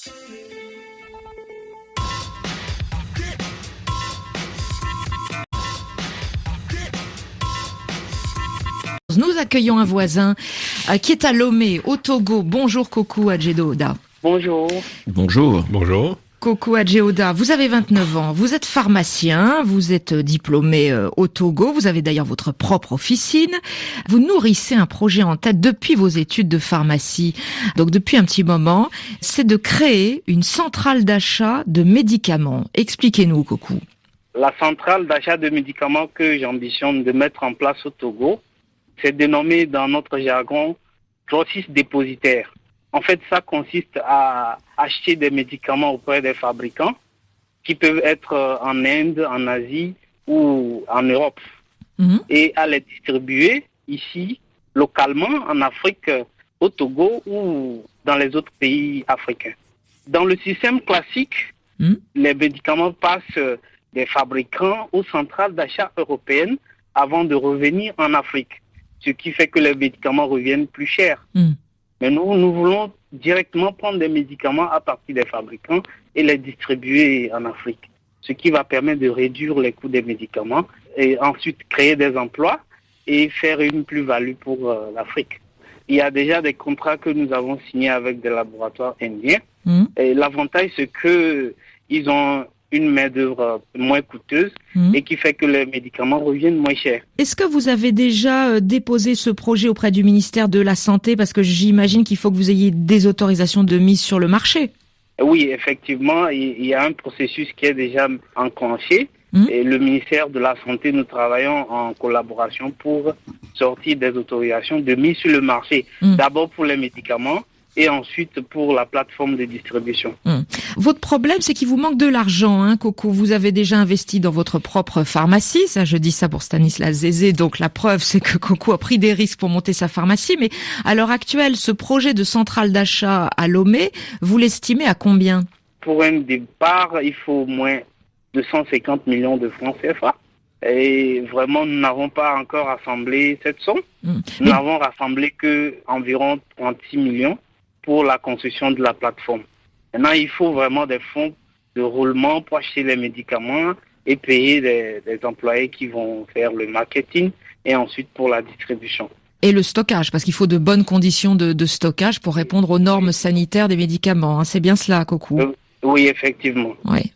Nous accueillons un voisin qui est à Lomé, au Togo. Bonjour Kokou Adjedo-Oda. Bonjour. Bonjour. Bonjour. Kokou Adjedo-Oda, vous avez 29 ans, vous êtes pharmacien, vous êtes diplômé au Togo, vous avez d'ailleurs votre propre officine. Vous nourrissez un projet en tête depuis vos études de pharmacie, donc depuis un petit moment, c'est de créer une centrale d'achat de médicaments. Expliquez-nous Kokou. La centrale d'achat de médicaments que j'ambitionne de mettre en place au Togo, c'est dénommé dans notre jargon grossiste dépositaire. En fait, ça consiste à acheter des médicaments auprès des fabricants qui peuvent être en Inde, en Asie ou en Europe et à les distribuer ici, localement, en Afrique, au Togo ou dans les autres pays africains. Dans le système classique, les médicaments passent des fabricants aux centrales d'achat européennes avant de revenir en Afrique. Ce qui fait que les médicaments reviennent plus chers. Mais nous voulons directement prendre des médicaments à partir des fabricants et les distribuer en Afrique. Ce qui va permettre de réduire les coûts des médicaments et ensuite créer des emplois et faire une plus-value pour l'Afrique. Il y a déjà des contrats que nous avons signés avec des laboratoires indiens. Et l'avantage, c'est qu'ils ont une main-d'œuvre moins coûteuse et qui fait que les médicaments reviennent moins chers. Est-ce que vous avez déjà déposé ce projet auprès du ministère de la Santé? Parce que j'imagine qu'il faut que vous ayez des autorisations de mise sur le marché. Oui, effectivement, il y a un processus qui est déjà enclenché. Et le ministère de la Santé, nous travaillons en collaboration pour sortir des autorisations de mise sur le marché. D'abord pour les médicaments, et ensuite pour la plateforme de distribution. Votre problème, c'est qu'il vous manque de l'argent, Coco. Vous avez déjà investi dans votre propre pharmacie. Ça, je dis ça pour Stanislas Zézé. Donc la preuve, c'est que Coco a pris des risques pour monter sa pharmacie. Mais à l'heure actuelle, ce projet de centrale d'achat à Lomé, vous l'estimez à combien? Pour un départ, il faut au moins 250 millions de francs CFA. Et vraiment, nous n'avons pas encore rassemblé cette somme. Nous n'avons rassemblé que environ 36 millions pour la construction de la plateforme. Maintenant, il faut vraiment des fonds de roulement pour acheter les médicaments et payer des employés qui vont faire le marketing et ensuite pour la distribution. Et le stockage, parce qu'il faut de bonnes conditions de stockage pour répondre aux normes sanitaires des médicaments. C'est bien cela, Kokou? Oui, effectivement. Oui.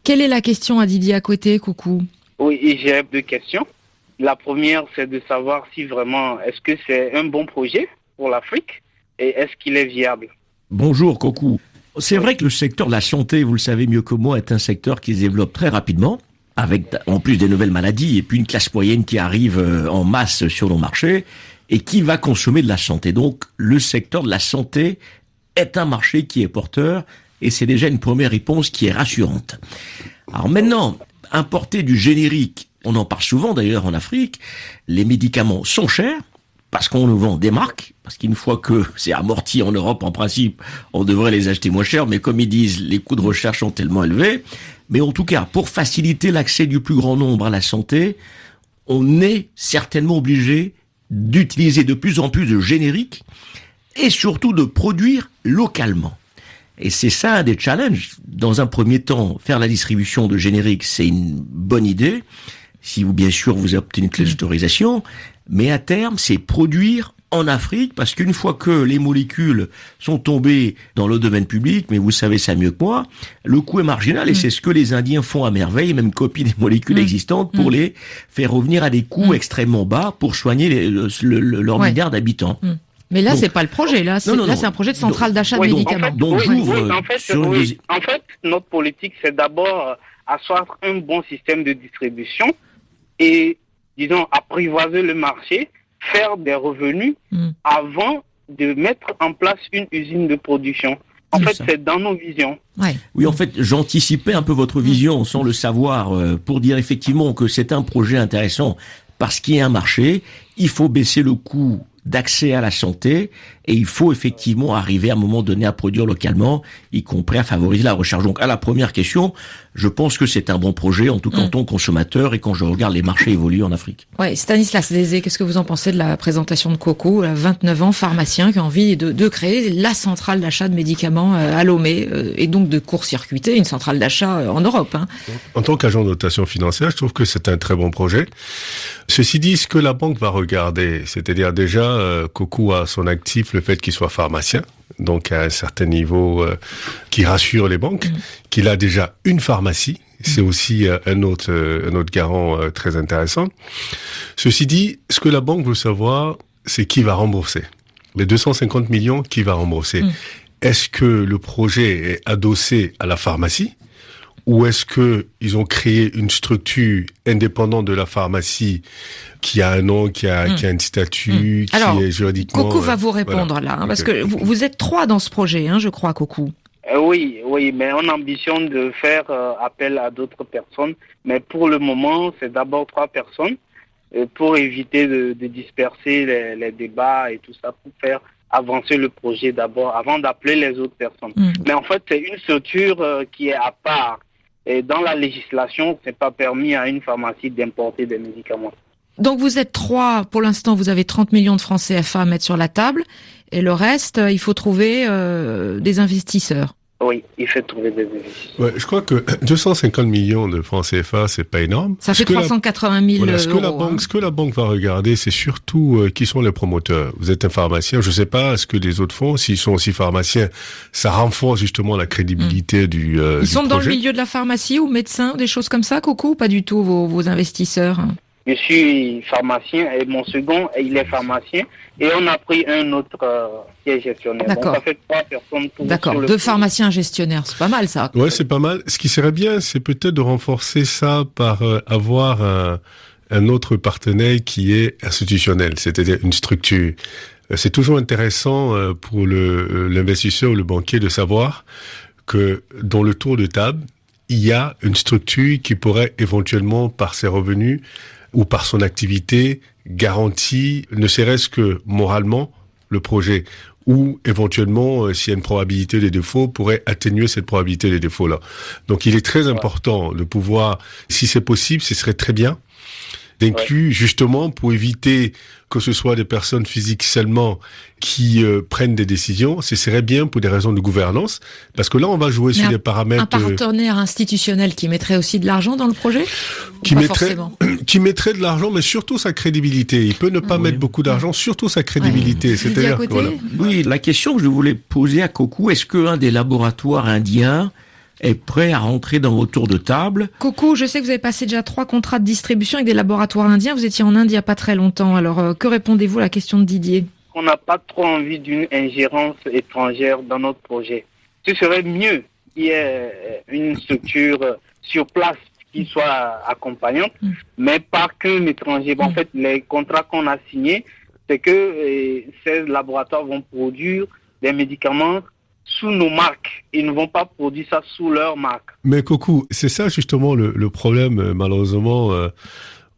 Quelle est la question à Didier à côté, Kokou? Oui, et j'ai deux questions. La première, c'est de savoir si vraiment, est-ce que c'est un bon projet pour l'Afrique et est-ce qu'il est viable? Bonjour Kokou. C'est vrai que le secteur de la santé, vous le savez mieux que moi, est un secteur qui se développe très rapidement, avec en plus des nouvelles maladies et puis une classe moyenne qui arrive en masse sur nos marchés et qui va consommer de la santé. Donc le secteur de la santé est un marché qui est porteur et c'est déjà une première réponse qui est rassurante. Alors maintenant, importer du générique, on en parle souvent d'ailleurs en Afrique, les médicaments sont chers, parce qu'on nous vend des marques, parce qu'une fois que c'est amorti en Europe, en principe, on devrait les acheter moins cher, mais comme ils disent, les coûts de recherche sont tellement élevés. Mais en tout cas, pour faciliter l'accès du plus grand nombre à la santé, on est certainement obligé d'utiliser de plus en plus de génériques et surtout de produire localement. Et c'est ça un des challenges. Dans un premier temps, faire la distribution de génériques, c'est une bonne idée, si vous, bien sûr, vous obtenez toutes les autorisations. Mais à terme, c'est produire en Afrique, parce qu'une fois que les molécules sont tombées dans le domaine public, mais vous savez ça mieux que moi, le coût est marginal, et c'est ce que les Indiens font à merveille, même copient des molécules existantes pour les faire revenir à des coûts extrêmement bas pour soigner leur milliard d'habitants. Mais là, c'est pas le projet. Là, c'est un projet de centrale d'achat de médicaments. En fait, notre politique, c'est d'abord asseoir un bon système de distribution et, disons, apprivoiser le marché, faire des revenus avant de mettre en place une usine de production. En fait, c'est dans nos visions. Oui, en fait, j'anticipais un peu votre vision sans le savoir pour dire effectivement que c'est un projet intéressant parce qu'il y a un marché, il faut baisser le coût d'accès à la santé, et il faut effectivement arriver à un moment donné à produire localement, y compris à favoriser la recherche. Donc à la première question, je pense que c'est un bon projet, en tout cas en tant que consommateur, et quand je regarde les marchés évoluer en Afrique. Ouais, Stanislas Dézé, qu'est-ce que vous en pensez de la présentation de Coco, 29 ans, pharmacien, qui a envie de créer la centrale d'achat de médicaments à Lomé, et donc de court-circuiter une centrale d'achat en Europe, hein. En tant qu'agent de notation financière, je trouve que c'est un très bon projet. Ceci dit, ce que la banque va regarder, c'est-à-dire déjà, Coco a son actif le fait qu'il soit pharmacien, donc à un certain niveau qui rassure les banques, qu'il a déjà une pharmacie. C'est aussi un autre garant très intéressant. Ceci dit, ce que la banque veut savoir, c'est qui va rembourser. Les 250 millions, qui va rembourser. Est-ce que le projet est adossé à la pharmacie? Ou est-ce que ils ont créé une structure indépendante de la pharmacie qui a un nom, qui a un statut, qui Alors, est juridiquement... Coco va vous répondre voilà. là, parce que vous êtes 3 dans ce projet, hein, je crois, Coco. Oui, mais on ambitionne de faire appel à d'autres personnes. Mais pour le moment, c'est d'abord 3 personnes pour éviter de disperser les débats et tout ça, pour faire avancer le projet d'abord avant d'appeler les autres personnes. Mais en fait, c'est une structure qui est à part. Et dans la législation, c'est pas permis à une pharmacie d'importer des médicaments. Donc vous êtes 3, pour l'instant vous avez 30 millions de francs CFA à mettre sur la table, et le reste, il faut trouver des investisseurs. Oui, il faut trouver des investisseurs. Ouais, je crois que 250 millions de francs CFA, c'est pas énorme. Ça fait 380 000 euros. Ce que la banque va regarder, c'est surtout qui sont les promoteurs. Vous êtes un pharmacien, je sais pas ce que les autres font. S'ils sont aussi pharmaciens, ça renforce justement la crédibilité du projet. Ils sont dans le milieu de la pharmacie ou médecins, des choses comme ça, Coco, ou pas du tout vos investisseurs? Je suis pharmacien et mon second, il est pharmacien. Et on a pris un autre qui est gestionnaire. D'accord. Donc ça fait 3 personnes pour D'accord, sur le 2 projet. pharmaciens gestionnaires, c'est pas mal ça. Ouais, c'est pas mal. Ce qui serait bien, c'est peut-être de renforcer ça par avoir un autre partenaire qui est institutionnel, c'est-à-dire une structure. C'est toujours intéressant pour l'investisseur ou le banquier de savoir que dans le tour de table, il y a une structure qui pourrait éventuellement, par ses revenus ou par son activité, garantir, ne serait-ce que moralement, le projet. Ou éventuellement, s'il y a une probabilité de défaut, pourrait atténuer cette probabilité de défaut-là. Donc il est très important de pouvoir, si c'est possible, ce serait très bien, d'inclure justement pour éviter que ce soit des personnes physiques seulement qui prennent des décisions. Ce serait bien pour des raisons de gouvernance, parce que là on va jouer sur des paramètres... Un partenaire institutionnel qui mettrait aussi de l'argent dans le projet? Qui mettrait de l'argent, mais surtout sa crédibilité. Il peut ne pas mettre beaucoup d'argent, surtout sa crédibilité. C'est-à-dire, voilà. Oui, la question que je voulais poser à Coco, est-ce qu'un des laboratoires indiens est prêt à rentrer dans vos tours de table? Coco, je sais que vous avez passé déjà 3 contrats de distribution avec des laboratoires indiens. Vous étiez en Inde il n'y a pas très longtemps. Alors, que répondez-vous à la question de Didier? On n'a pas trop envie d'une ingérence étrangère dans notre projet. Ce serait mieux qu'il y ait une structure sur place qui soit accompagnante, mais pas qu'un étranger. En fait, les contrats qu'on a signés, c'est que ces laboratoires vont produire des médicaments sous nos marques. Ils ne vont pas produire ça sous leur marque. Mais Coco, c'est ça justement le problème, malheureusement,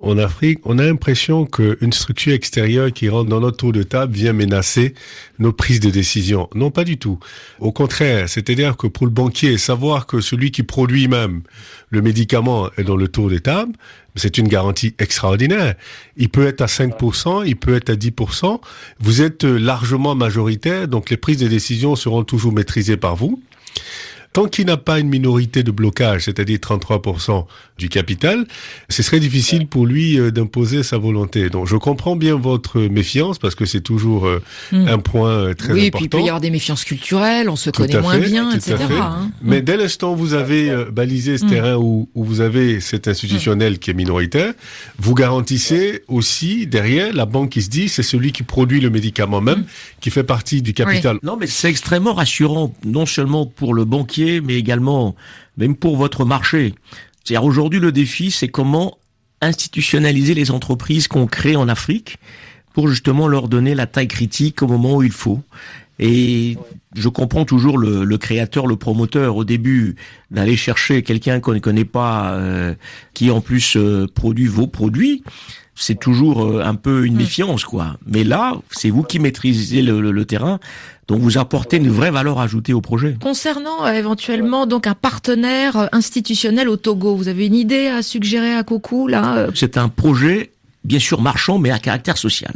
en Afrique. On a l'impression qu'une structure extérieure qui rentre dans notre tour de table vient menacer nos prises de décision. Non, pas du tout. Au contraire, c'est-à-dire que pour le banquier, savoir que celui qui produit même le médicament est dans le tour de table, c'est une garantie extraordinaire. Il peut être à 5%, il peut être à 10%. Vous êtes largement majoritaire, donc les prises de décision seront toujours maîtrisées par vous. Tant qu'il n'a pas une minorité de blocage, c'est-à-dire 33% du capital, ce serait difficile pour lui d'imposer sa volonté. Donc je comprends bien votre méfiance, parce que c'est toujours un point très important. Oui, puis il peut y avoir des méfiances culturelles, on se connaît moins bien, etc. Hein. Mais dès l'instant où vous avez balisé ce terrain où vous avez cet institutionnel qui est minoritaire, vous garantissez aussi derrière la banque qui se dit c'est celui qui produit le médicament même, qui fait partie du capital. Non, mais c'est extrêmement rassurant, non seulement pour le banquier, mais également même pour votre marché. C'est-à-dire aujourd'hui le défi, c'est comment institutionnaliser les entreprises qu'on crée en Afrique pour justement leur donner la taille critique au moment où il faut. Et je comprends toujours le créateur, le promoteur au début d'aller chercher quelqu'un qu'on ne connaît pas, qui en plus produit vos produits. c'est toujours un peu une méfiance, quoi. Mais là, c'est vous qui maîtrisez le terrain, donc vous apportez une vraie valeur ajoutée au projet. Concernant éventuellement donc un partenaire institutionnel au Togo, vous avez une idée à suggérer à Kokou là? C'est un projet bien sûr marchand, mais à caractère social.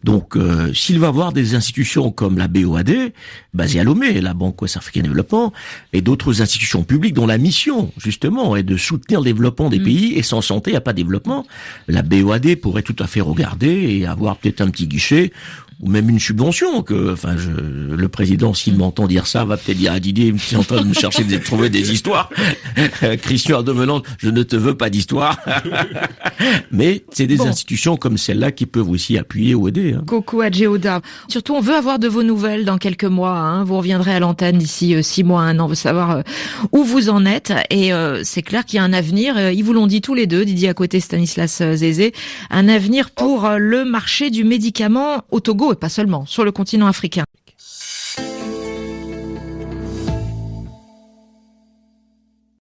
Donc, s'il va voir des institutions comme la BOAD, basée à Lomé, la Banque Ouest Africaine de Développement, et d'autres institutions publiques dont la mission, justement, est de soutenir le développement des pays, et sans santé, il n'y a pas de développement, la BOAD pourrait tout à fait regarder et avoir peut-être un petit guichet, ou même une subvention, le président, s'il m'entend dire ça, va peut-être dire à Didier, il est en train de me chercher de trouver des histoires. Christian Ardevenant, je ne te veux pas d'histoire. Mais c'est des institutions comme celle-là qui peuvent aussi appuyer ou aider. Kokou Adjeoda. Surtout, on veut avoir de vos nouvelles dans quelques mois. Vous reviendrez à l'antenne d'ici 6 mois, 1 an. On veut savoir où vous en êtes. Et c'est clair qu'il y a un avenir. Ils vous l'ont dit tous les deux, Didier à côté, Stanislas Zézé. Un avenir pour le marché du médicament au Togo et pas seulement, sur le continent africain.